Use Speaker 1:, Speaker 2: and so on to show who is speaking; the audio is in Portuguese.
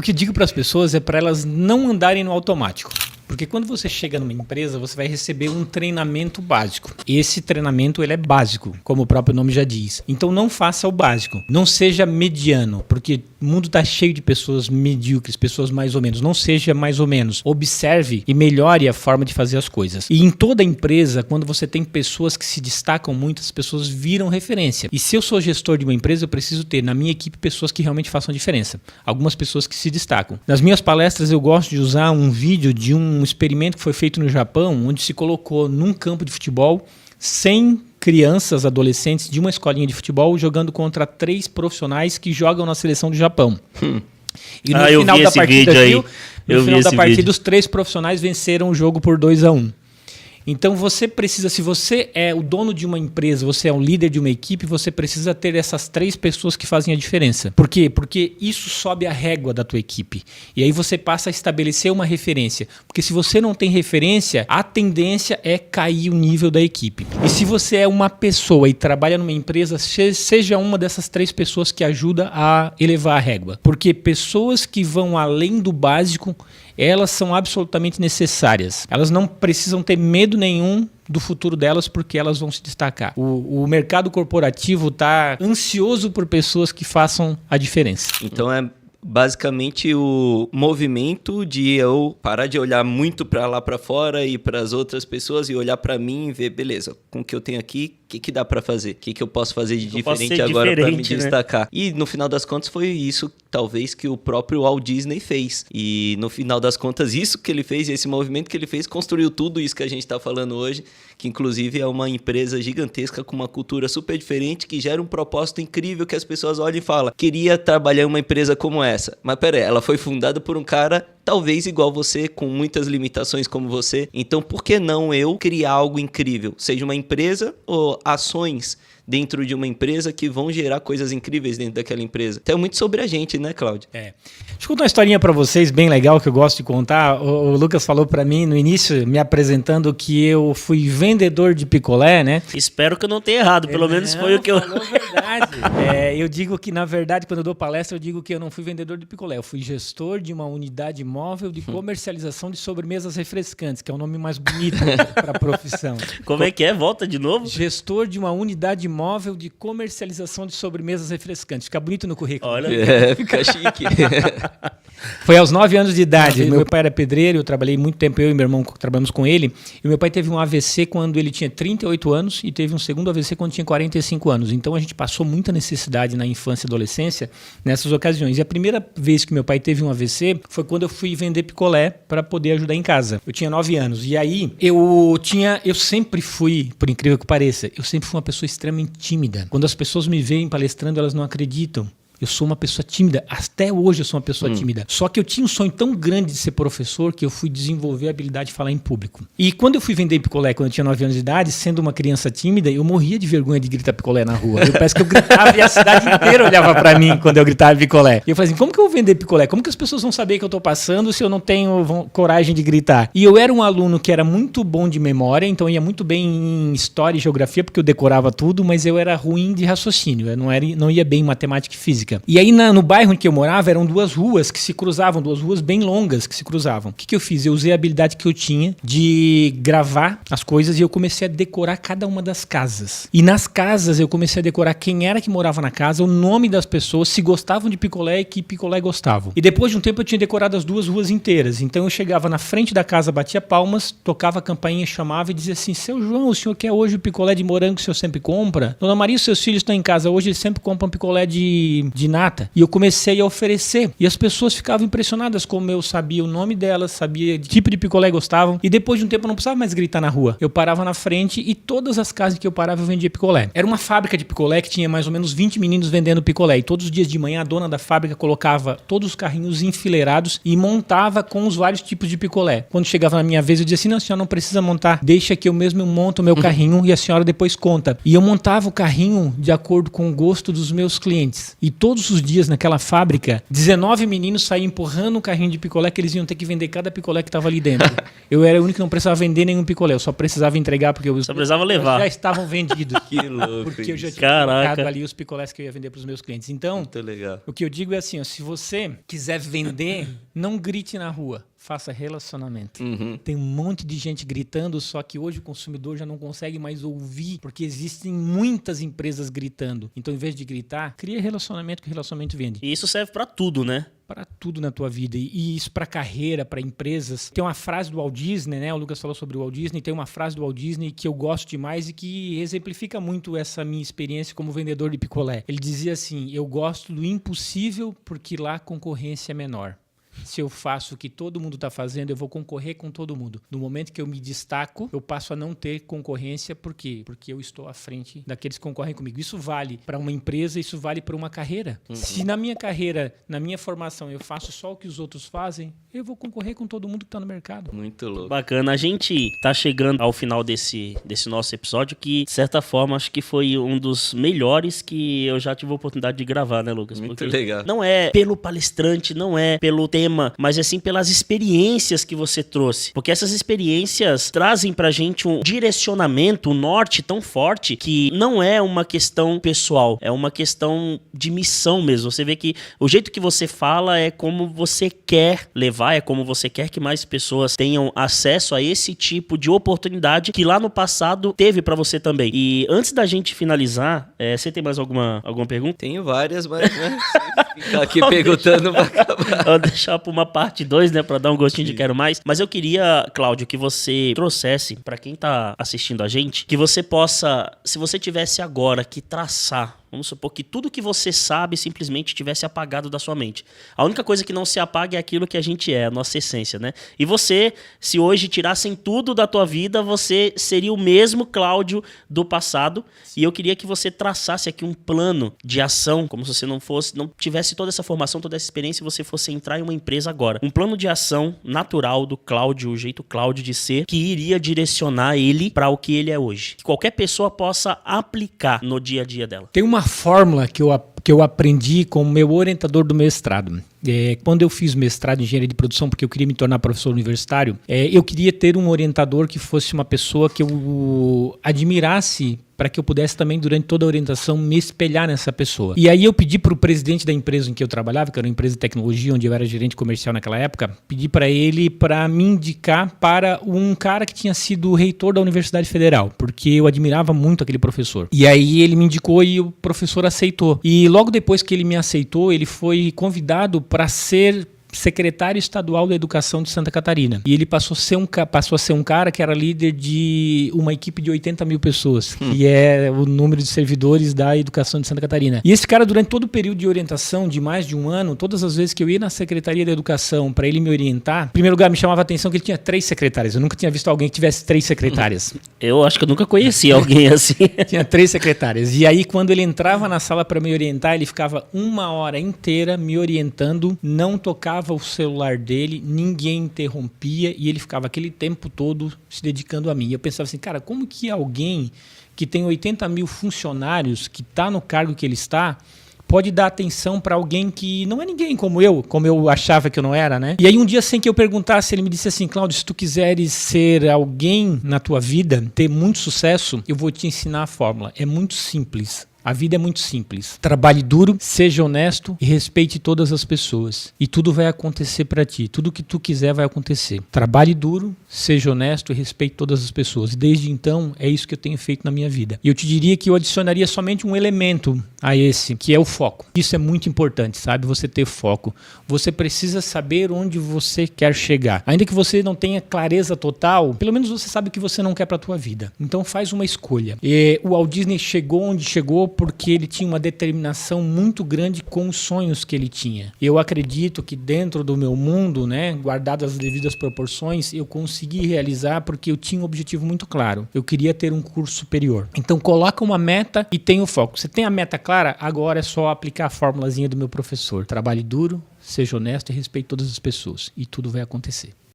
Speaker 1: O que eu digo para as pessoas é para elas não andarem no automático. Porque quando você chega numa empresa, você vai receber um treinamento básico. Esse treinamento ele é básico, como o próprio nome já diz. Então não faça o básico. Não seja mediano, porque o mundo está cheio de pessoas medíocres, pessoas mais ou menos. Não seja mais ou menos. Observe e melhore a forma de fazer as coisas. E em toda empresa, quando você tem pessoas que se destacam muito, as pessoas viram referência. E se eu sou gestor de uma empresa, eu preciso ter na minha equipe pessoas que realmente façam a diferença. Algumas pessoas que se destacam. Nas minhas palestras, eu gosto de usar um vídeo de um experimento que foi feito no Japão, onde se colocou num campo de futebol 100 crianças, adolescentes de uma escolinha de futebol jogando contra 3 profissionais que jogam na seleção do Japão. E no final da partida, os 3 profissionais venceram o jogo por 2-1. Então você precisa, se você é o dono de uma empresa, você é o líder de uma equipe, você precisa ter essas 3 pessoas que fazem a diferença. Por quê? Porque isso sobe a régua da tua equipe. E aí você passa a estabelecer uma referência. Porque se você não tem referência, a tendência é cair o nível da equipe. E se você é uma pessoa e trabalha numa empresa, seja uma dessas 3 pessoas que ajuda a elevar a régua. Porque pessoas que vão além do básico, elas são absolutamente necessárias. Elas não precisam ter medo nenhum do futuro delas porque elas vão se destacar. O mercado corporativo está ansioso por pessoas que façam a diferença.
Speaker 2: Então é basicamente o movimento de eu parar de olhar muito para lá para fora e para as outras pessoas e olhar para mim e ver, beleza, com o que eu tenho aqui, o que dá para fazer? O que eu posso fazer de diferente agora para me destacar? Né? E no final das contas foi isso, talvez, que o próprio Walt Disney fez. E no final das contas, isso que ele fez, esse movimento que ele fez, construiu tudo isso que a gente está falando hoje, que inclusive é uma empresa gigantesca com uma cultura super diferente, que gera um propósito incrível que as pessoas olham e falam, queria trabalhar em uma empresa como essa. Mas peraí, ela foi fundada por um cara talvez igual você, com muitas limitações como você. Então, por que não eu criar algo incrível? Seja uma empresa ou ações dentro de uma empresa que vão gerar coisas incríveis dentro daquela empresa. Então é muito sobre a gente, né, Cláudio?
Speaker 1: Deixa eu contar uma historinha para vocês bem legal que eu gosto de contar. O Lucas falou para mim no início, me apresentando, que eu fui vendedor de picolé, né?
Speaker 3: Espero que eu não tenha errado, pelo menos foi o que eu...
Speaker 1: Falou verdade. Eu digo que, na verdade, quando eu dou palestra, eu digo que eu não fui vendedor de picolé, eu fui gestor de uma unidade móvel de comercialização de sobremesas refrescantes, que é o nome mais bonito para a profissão.
Speaker 3: Como é que é? Volta de novo?
Speaker 1: Gestor de uma unidade móvel de comercialização de sobremesas refrescantes. Fica bonito no currículo.
Speaker 2: Olha, fica chique.
Speaker 1: Foi aos 9 anos de idade. Meu pai era pedreiro, eu trabalhei muito tempo, eu e meu irmão trabalhamos com ele. E meu pai teve um AVC quando ele tinha 38 anos e teve um segundo AVC quando tinha 45 anos. Então a gente passou muita necessidade na infância e adolescência nessas ocasiões. E a primeira vez que meu pai teve um AVC foi quando eu fui vender picolé para poder ajudar em casa. Eu tinha 9 anos. E aí eu sempre fui, por incrível que pareça, eu sempre fui uma pessoa extremamente tímida. Quando as pessoas me veem palestrando, elas não acreditam. Eu sou uma pessoa tímida. Até hoje eu sou uma pessoa tímida. Só que eu tinha um sonho tão grande de ser professor que eu fui desenvolver a habilidade de falar em público. E quando eu fui vender picolé, quando eu tinha 9 anos de idade, sendo uma criança tímida, eu morria de vergonha de gritar picolé na rua. Parece que eu gritava e a cidade inteira olhava pra mim quando eu gritava picolé. E eu falei assim, como que eu vou vender picolé? Como que as pessoas vão saber que eu tô passando se eu não tenho coragem de gritar? E eu era um aluno que era muito bom de memória, então ia muito bem em história e geografia, porque eu decorava tudo, mas eu era ruim de raciocínio. Eu não ia bem em matemática e física. E aí no bairro em que eu morava eram 2 ruas que se cruzavam, 2 ruas bem longas que se cruzavam. O que eu fiz? Eu usei a habilidade que eu tinha de gravar as coisas e eu comecei a decorar cada uma das casas. E nas casas eu comecei a decorar quem era que morava na casa, o nome das pessoas, se gostavam de picolé e que picolé gostavam. E depois de um tempo eu tinha decorado as 2 ruas inteiras. Então eu chegava na frente da casa, batia palmas, tocava a campainha, chamava e dizia assim, seu João, o senhor quer hoje o picolé de morango que o senhor sempre compra? Dona Maria, os seus filhos estão em casa hoje, eles sempre compram picolé de nata. E eu comecei a oferecer. E as pessoas ficavam impressionadas como eu sabia o nome delas, sabia que tipo de picolé gostavam. E depois de um tempo eu não precisava mais gritar na rua. Eu parava na frente e todas as casas que eu parava eu vendia picolé. Era uma fábrica de picolé que tinha mais ou menos 20 meninos vendendo picolé. E todos os dias de manhã a dona da fábrica colocava todos os carrinhos enfileirados e montava com os vários tipos de picolé. Quando chegava na minha vez eu dizia assim, não, a senhora não precisa montar. Deixa que eu mesmo monto o meu carrinho e a senhora depois conta. E eu montava o carrinho de acordo com o gosto dos meus clientes. E todos os dias naquela fábrica, 19 meninos saíam empurrando um carrinho de picolé que eles iam ter que vender cada picolé que estava ali dentro. Eu era o único que não precisava vender nenhum picolé, eu só precisava entregar porque
Speaker 3: Só precisava levar.
Speaker 1: já estavam vendidos.
Speaker 2: Que louco.
Speaker 1: Porque eu já
Speaker 2: isso.
Speaker 1: tinha colocado
Speaker 3: Caraca.
Speaker 1: ali os picolés que eu ia vender para os meus clientes. Então,
Speaker 2: Muito legal.
Speaker 1: o que eu digo é assim, ó, se você quiser vender, não grite na rua, faça relacionamento. Tem um monte de gente gritando, só que hoje o consumidor já não consegue mais ouvir, porque existem muitas empresas gritando. Então, em vez de gritar, cria relacionamento, que o relacionamento vende.
Speaker 3: E isso serve pra tudo, né?
Speaker 1: Para tudo na tua vida. E isso para carreira, para empresas. Tem uma frase do Walt Disney, né? O Lucas falou sobre o Walt Disney. Tem uma frase do Walt Disney que eu gosto demais e que exemplifica muito essa minha experiência como vendedor de picolé. Ele dizia assim, eu gosto do impossível porque lá a concorrência é menor. Se eu faço o que todo mundo está fazendo, eu vou concorrer com todo mundo. No momento que eu me destaco, eu passo a não ter concorrência. Por quê? Porque eu estou à frente daqueles que concorrem comigo. Isso vale para uma empresa, isso vale para uma carreira. Se na minha carreira, na minha formação, eu faço só o que os outros fazem, eu vou concorrer com todo mundo que está no mercado.
Speaker 2: Muito louco.
Speaker 3: Bacana. A gente tá chegando ao final desse nosso episódio que, de certa forma, acho que foi um dos melhores que eu já tive a oportunidade de gravar, né, Lucas?
Speaker 2: Muito
Speaker 3: Porque
Speaker 2: legal.
Speaker 3: não é pelo palestrante, não é pelo tema, mas é sim pelas experiências que você trouxe. Porque essas experiências trazem pra gente um direcionamento, um norte tão forte que não é uma questão pessoal, é uma questão de missão mesmo. Você vê que o jeito que você fala é como você quer levar, é como você quer que mais pessoas tenham acesso a esse tipo de oportunidade que lá no passado teve pra você também. E antes da gente finalizar, você tem mais alguma pergunta?
Speaker 2: Tenho várias, mas né, se ficar aqui perguntando vai acabar.
Speaker 3: Vou deixar pra uma parte 2, né, pra dar um gostinho de quero mais. Mas eu queria, Cláudio, que você trouxesse pra quem tá assistindo a gente, que você possa, se você tivesse agora que traçar, vamos supor que tudo que você sabe simplesmente tivesse apagado da sua mente. A única coisa que não se apaga é aquilo que a gente é, a nossa essência, né? E você, se hoje tirassem tudo da tua vida, você seria o mesmo Cláudio do passado. E eu queria que você traçasse aqui um plano de ação, como se você não tivesse toda essa formação, toda essa experiência e você fosse entrar em uma empresa agora. Um plano de ação natural do Cláudio, o jeito Cláudio de ser, que iria direcionar ele para o que ele é hoje. Que qualquer pessoa possa aplicar no dia a dia dela.
Speaker 1: Tem uma fórmula que eu aprendi com o meu orientador do mestrado. Quando eu fiz mestrado em engenharia de produção, porque eu queria me tornar professor universitário, eu queria ter um orientador que fosse uma pessoa que eu admirasse, para que eu pudesse também, durante toda a orientação, me espelhar nessa pessoa. E aí eu pedi para o presidente da empresa em que eu trabalhava, que era uma empresa de tecnologia, onde eu era gerente comercial naquela época, pedi para ele para me indicar para um cara que tinha sido reitor da Universidade Federal, porque eu admirava muito aquele professor. E aí ele me indicou e o professor aceitou. E logo depois que ele me aceitou, ele foi convidado para ser secretário estadual da Educação de Santa Catarina. E ele passou a ser um cara que era líder de uma equipe de 80 mil pessoas, que é o número de servidores da Educação de Santa Catarina. E esse cara, durante todo o período de orientação, de mais de um ano, todas as vezes que eu ia na Secretaria da Educação para ele me orientar, em primeiro lugar, me chamava a atenção que ele tinha 3 secretárias. Eu nunca tinha visto alguém que tivesse 3 secretárias.
Speaker 3: Eu acho que eu nunca conheci alguém assim.
Speaker 1: Tinha 3 secretárias. E aí, quando ele entrava na sala para me orientar, ele ficava 1 hora inteira me orientando, não tocava o celular dele, ninguém interrompia e ele ficava aquele tempo todo se dedicando a mim. Eu pensava assim, cara, como que alguém que tem 80 mil funcionários, que está no cargo que ele está, pode dar atenção para alguém que não é ninguém como eu achava que eu não era, né? E aí um dia, sem que eu perguntasse, ele me disse assim, Cláudio, se tu quiseres ser alguém na tua vida, ter muito sucesso, eu vou te ensinar a fórmula. É muito simples. A vida é muito simples. Trabalhe duro, seja honesto e respeite todas as pessoas. E tudo vai acontecer para ti. Tudo que tu quiser vai acontecer. Trabalhe duro, seja honesto e respeite todas as pessoas. E desde então, é isso que eu tenho feito na minha vida. E eu te diria que eu adicionaria somente um elemento a esse, que é o foco. Isso é muito importante, sabe? Você ter foco. Você precisa saber onde você quer chegar. Ainda que você não tenha clareza total, pelo menos você sabe o que você não quer para a tua vida. Então faz uma escolha. O Walt Disney chegou onde chegou porque ele tinha uma determinação muito grande com os sonhos que ele tinha. Eu acredito que dentro do meu mundo, né, guardadas as devidas proporções, eu consegui realizar porque eu tinha um objetivo muito claro. Eu queria ter um curso superior. Então coloca uma meta e tenha o foco. Você tem a meta clara? Agora é só aplicar a formulazinha do meu professor. Trabalhe duro, seja honesto e respeite todas as pessoas. E tudo vai acontecer.